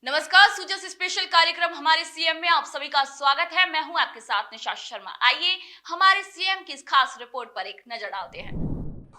नमस्कार, सूजस स्पेशल कार्यक्रम हमारे सीएम में आप सभी का स्वागत है। मैं हूं आपके साथ निशा शर्मा। आइए हमारे सीएम की इस खास रिपोर्ट पर एक नजर डालते हैं।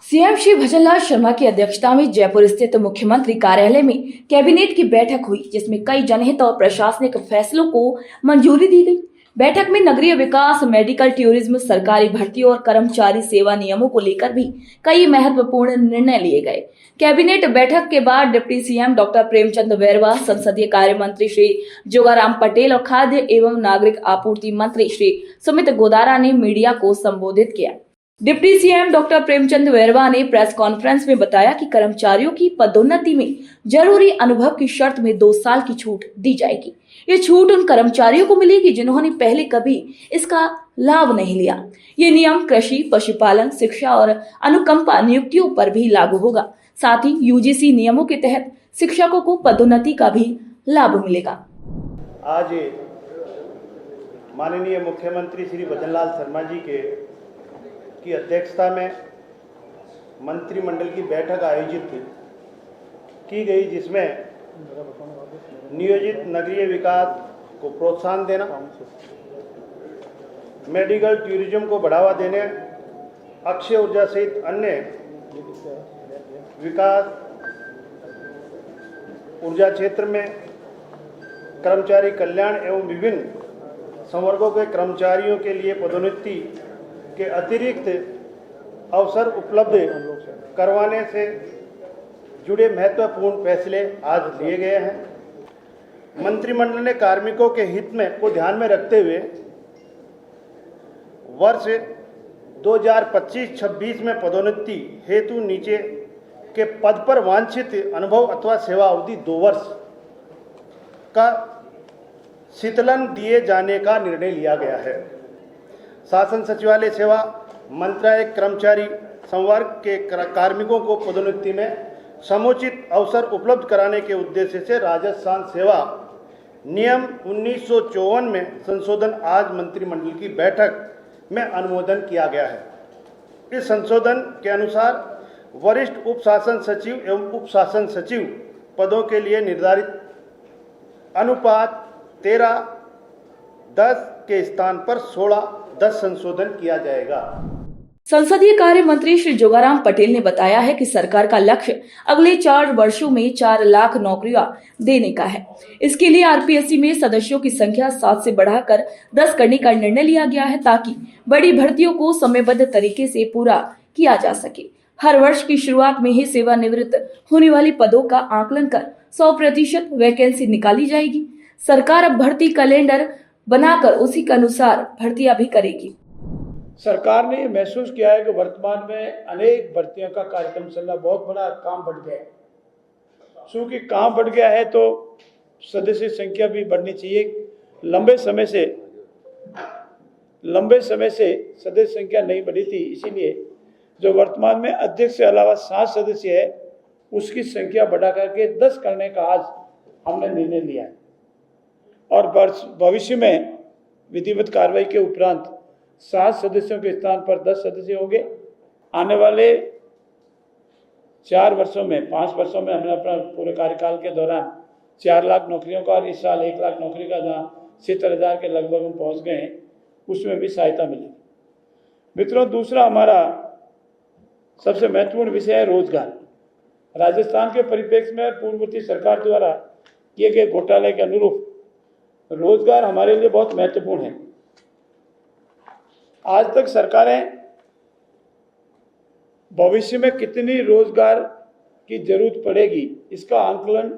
सीएम श्री भजनलाल शर्मा की अध्यक्षता में जयपुर स्थित मुख्यमंत्री कार्यालय में कैबिनेट की बैठक हुई, जिसमें कई जनहित और प्रशासनिक फैसलों को मंजूरी दी गई। बैठक में नगरीय विकास, मेडिकल टूरिज्म, सरकारी भर्ती और कर्मचारी सेवा नियमों को लेकर भी कई महत्वपूर्ण निर्णय लिए गए। कैबिनेट बैठक के बाद deputy CM doctor Premchand Bairwa, संसदीय कार्य मंत्री श्री जोगाराम पटेल और खाद्य एवं नागरिक आपूर्ति मंत्री श्री सुमित गोदारा ने मीडिया को संबोधित किया। Deputy CM doctor Premchand Bairwa ने प्रेस कॉन्फ्रेंस में बताया कि कर्मचारियों की पदोन्नति में जरूरी अनुभव की शर्त में 2 साल की छूट दी जाएगी। ये छूट उन कर्मचारियों को मिलेगी जिन्होंने पहले कभी इसका लाभ नहीं लिया। ये नियम कृषि, पशुपालन, शिक्षा और अनुकंपा नियुक्तियों पर भी लागू होगा। साथ ही यूजीसी नियमों के तहत शिक्षकों को पदोन्नति का भी लाभ मिलेगा। आज माननीय मुख्यमंत्री श्री भजनलाल शर्मा जी की अध्यक्षता में मंत्रिमंडल की बैठक आयोजित की गई, जिसमें नियोजित नगरीय विकास को प्रोत्साहन देना, मेडिकल टूरिज्म को बढ़ावा देने, अक्षय ऊर्जा सहित अन्य विकास ऊर्जा क्षेत्र में कर्मचारी कल्याण एवं विभिन्न संवर्गों के कर्मचारियों के लिए पदोन्नति के अतिरिक्त अवसर उपलब्ध करवाने से जुड़े महत्वपूर्ण फैसले आज लिए गए हैं। मंत्रिमंडल ने कार्मिकों के हित में को ध्यान में रखते हुए वर्ष 2025-26 में पदोन्नति हेतु नीचे के पद पर वांछित अनुभव अथवा सेवा अवधि 2 वर्ष का शीतलन दिए जाने का निर्णय लिया गया है। शासन सचिवालय सेवा मंत्रालय कर्मचारी संवर्ग के कार्मिकों को पदोन्नति में समुचित अवसर उपलब्ध कराने के उद्देश्य से राजस्थान सेवा नियम 1954 में संशोधन आज मंत्रिमंडल की बैठक में अनुमोदन किया गया है। इस संशोधन के अनुसार वरिष्ठ उप शासन सचिव एवं उप शासन सचिव पदों के लिए निर्धारित अनुपात 13:10 के स्थान पर 16:10 संशोधन किया जाएगा। संसदीय कार्य मंत्री श्री जोगाराम पटेल ने बताया है कि सरकार का लक्ष्य अगले 4 वर्षों में 4 लाख नौकरियां देने का है। इसके लिए आरपीएससी में सदस्यों की संख्या 7 से बढ़ाकर 10 करने का निर्णय लिया गया है, ताकि बड़ी भर्तियों को समयबद्ध तरीके से पूरा किया जा सके। हर वर्ष की शुरुआत में ही सेवानिवृत्त होने वाली पदों का आकलन कर 100% वैकेंसी निकाली जाएगी। सरकार अब भर्ती कैलेंडर बनाकर उसी के अनुसार भर्तियां भी करेगी। सरकार ने महसूस किया है कि वर्तमान में अनेक भर्तियों का कार्यक्रम चल रहा, बहुत बड़ा काम बढ़ गया है। चूंकि काम बढ़ गया है तो सदस्य संख्या भी बढ़नी चाहिए। लंबे समय से सदस्य संख्या नहीं बढ़ी थी, इसीलिए जो वर्तमान में अध्यक्ष के अलावा 7 सदस्य है उसकी संख्या बढ़ा करके 10 करने का आज हमने निर्णय लिया है। और भविष्य में विधिवत कार्रवाई के उपरांत 7 सदस्यों के स्थान पर 10 सदस्य होंगे। आने वाले 4 वर्षों में 5 वर्षों में हमने अपना पूरे कार्यकाल के दौरान 4 लाख नौकरियों का और इस साल 1 लाख नौकरी का जहाँ 70,000 के लगभग हम पहुँच गए हैं, उसमें भी सहायता मिलेगी। मित्रों, दूसरा हमारा सबसे महत्वपूर्ण विषय है रोजगार। राजस्थान के परिप्रेक्ष्य में पूर्ववर्ती सरकार द्वारा किए गए घोटाले के अनुरूप रोजगार हमारे लिए बहुत महत्वपूर्ण है। आज तक सरकारें भविष्य में कितनी रोजगार की जरूरत पड़ेगी इसका आंकलन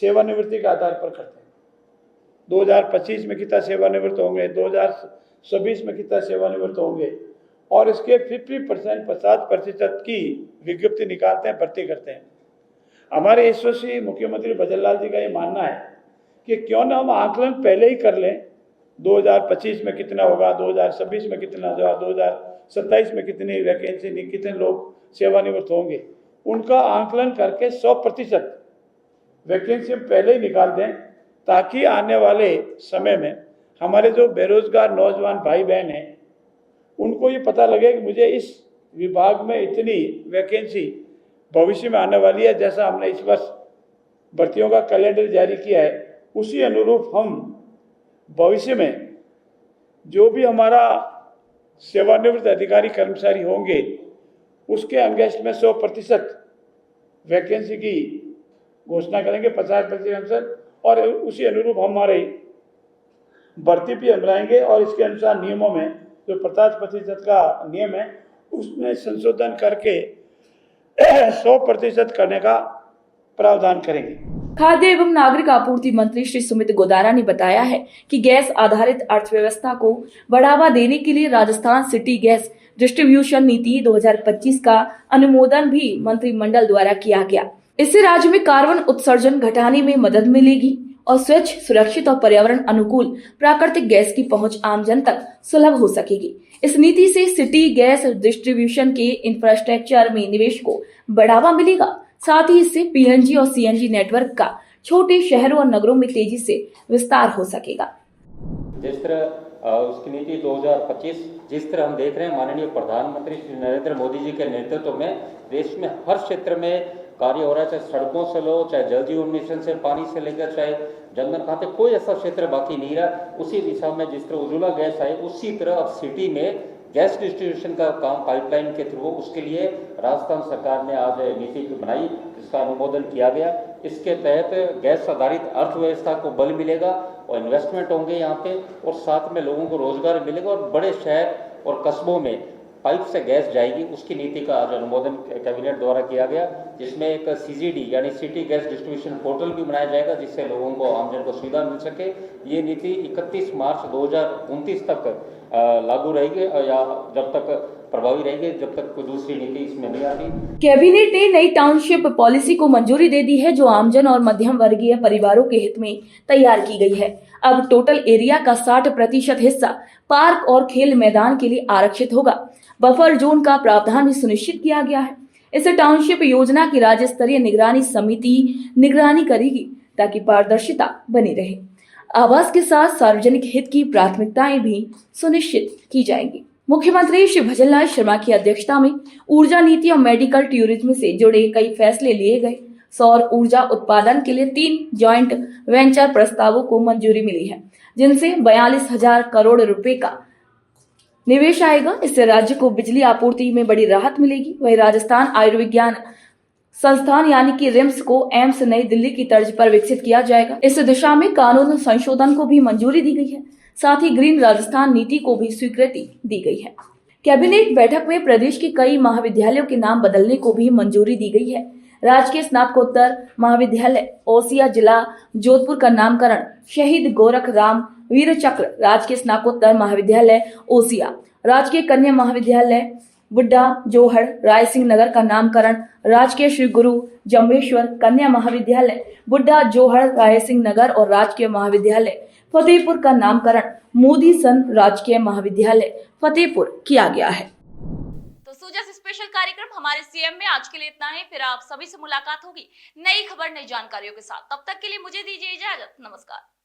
सेवानिवृत्ति के आधार पर करते हैं। 2025 में कितना सेवानिवृत्त होंगे, 2026 में कितना सेवानिवृत्त होंगे, और इसके 50% की विज्ञप्ति निकालते हैं, भर्ती करते हैं। हमारे यशस्वी मुख्यमंत्री भजनलाल जी का ये मानना है कि क्यों ना हम आकलन पहले ही कर लें। 2025 में कितना होगा, 2026 में कितना होगा, 2027 में कितनी वैकेंसी, कितने लोग सेवानिवृत्त होंगे, उनका आकलन करके 100% वैकेंसी हम पहले ही निकाल दें, ताकि आने वाले समय में हमारे जो बेरोजगार नौजवान भाई बहन हैं उनको ये पता लगे कि मुझे इस विभाग में इतनी वैकेंसी भविष्य में आने वाली है। जैसा हमने इस वर्ष भर्तियों का कैलेंडर जारी किया है, उसी अनुरूप हम भविष्य में जो भी हमारा सेवानिवृत्त अधिकारी कर्मचारी होंगे उसके अगेंस्ट में 100% वैकेंसी की घोषणा करेंगे, 50% और उसी अनुरूप हमारे भर्ती भी हम लाएंगे और इसके अनुसार नियमों में जो 50% का नियम है उसमें संशोधन करके 100% करने का प्रावधान करेंगे। खाद्य एवं नागरिक आपूर्ति मंत्री श्री सुमित गोदारा ने बताया है कि गैस आधारित अर्थव्यवस्था को बढ़ावा देने के लिए राजस्थान सिटी गैस डिस्ट्रीब्यूशन नीति 2025 का अनुमोदन भी मंत्रिमंडल द्वारा किया गया। इससे राज्य में कार्बन उत्सर्जन घटाने में मदद मिलेगी और स्वच्छ, सुरक्षित और पर्यावरण अनुकूल प्राकृतिक गैस की पहुंच आम जन तक सुलभ हो सकेगी। इस नीति से सिटी गैस डिस्ट्रीब्यूशन के इंफ्रास्ट्रक्चर में निवेश को बढ़ावा मिलेगा। साथ ही इससे पीएनजी और सीएनजी नेटवर्क का छोटे शहरों और नगरों में तेजी से विस्तार हो सकेगा। जिस तरह उसकी नीति 2025 जिस तरह हम देख रहे हैं, माननीय प्रधानमंत्री श्री नरेंद्र मोदी जी के नेतृत्व में देश में हर क्षेत्र में कार्य हो रहा है, चाहे सड़कों से लो, चाहे जल जीवन मिशन से पानी से लेकर चाहे जनधन खाते, कोई ऐसा क्षेत्र बाकी नहीं रहा। उसी दिशा में जिस तरह उज्ज्वला गैस आई उसी तरह अब सिटी में गैस डिस्ट्रीब्यूशन का काम पाइपलाइन के थ्रू, उसके लिए राजस्थान सरकार ने आज नीति बनाई, इसका अनुमोदन किया गया। इसके तहत गैस आधारित अर्थव्यवस्था को बल मिलेगा और इन्वेस्टमेंट होंगे यहाँ पे और साथ में लोगों को रोजगार मिलेगा और बड़े शहर और कस्बों में पाइप से गैस जाएगी। उसकी नीति का आज अनुमोदन कैबिनेट द्वारा किया गया, जिसमें एक सीजीडी यानी सिटी गैस डिस्ट्रीब्यूशन पोर्टल भी बनाया जाएगा जिससे लोगों को, आमजन को सुविधा मिल सके। ये नीति 31 मार्च 2029 तक लागू रहेगी या जब तक प्रभावी रहेगी, जब तक कोई दूसरी नीति इसमें नहीं आती। कैबिनेट ने नई टाउनशिप पॉलिसी को मंजूरी दे दी है जो आमजन और मध्यम वर्गीय परिवारों के हित में तैयार की गई है। अब टोटल एरिया का 60% हिस्सा पार्क और खेल मैदान के लिए आरक्षित होगा। बफर जोन का प्रावधान भी सुनिश्चित किया गया है। इस टाउनशिप योजना की राज्य स्तरीय निगरानी समिति निगरानी करेगी ताकि पारदर्शिता बनी रहे। आवास के साथ सार्वजनिक हित की प्राथमिकताएं भी सुनिश्चित की जाएंगी। मुख्यमंत्री श्री भजनलाल शर्मा की अध्यक्षता में ऊर्जा नीति और मेडिकल टूरिज्म से जुड़े कई फैसले लिए गए। सौर ऊर्जा उत्पादन के लिए 3 जॉइंट वेंचर प्रस्तावों को मंजूरी मिली है, जिनसे 42,000 करोड़ रुपए का निवेश आएगा। इससे राज्य को बिजली आपूर्ति में बड़ी राहत मिलेगी। वहीं राजस्थान आयुर्विज्ञान संस्थान यानी कि रिम्स को एम्स नई दिल्ली की तर्ज पर विकसित किया जाएगा। इस दिशा में कानून संशोधन को भी मंजूरी दी गई है। साथ ही ग्रीन राजस्थान नीति को भी स्वीकृति दी गई है। कैबिनेट बैठक में प्रदेश के कई महाविद्यालयों के नाम बदलने को भी मंजूरी दी गई है। राजकीय स्नातकोत्तर महाविद्यालय ओसिया जिला जोधपुर का नामकरण शहीद गोरख राम वीर चक्र राजकीय स्नातकोत्तर महाविद्यालय ओसिया, राजकीय कन्या महाविद्यालय बुड्ढा जोहड़ रायसिंह नगर का नामकरण राजकीय श्री गुरु जम्बेश्वर कन्या महाविद्यालय बुड्ढा जोहड़ रायसिंह नगर और राजकीय महाविद्यालय फतेहपुर का नामकरण मोदी सन राजकीय महाविद्यालय फतेहपुर किया गया है। तो सुजस स्पेशल कार्यक्रम हमारे सीएम में आज के लिए इतना ही। फिर आप सभी से मुलाकात होगी नई खबर, नई जानकारियों के साथ। तब तक के लिए मुझे दीजिए इजाजत। नमस्कार।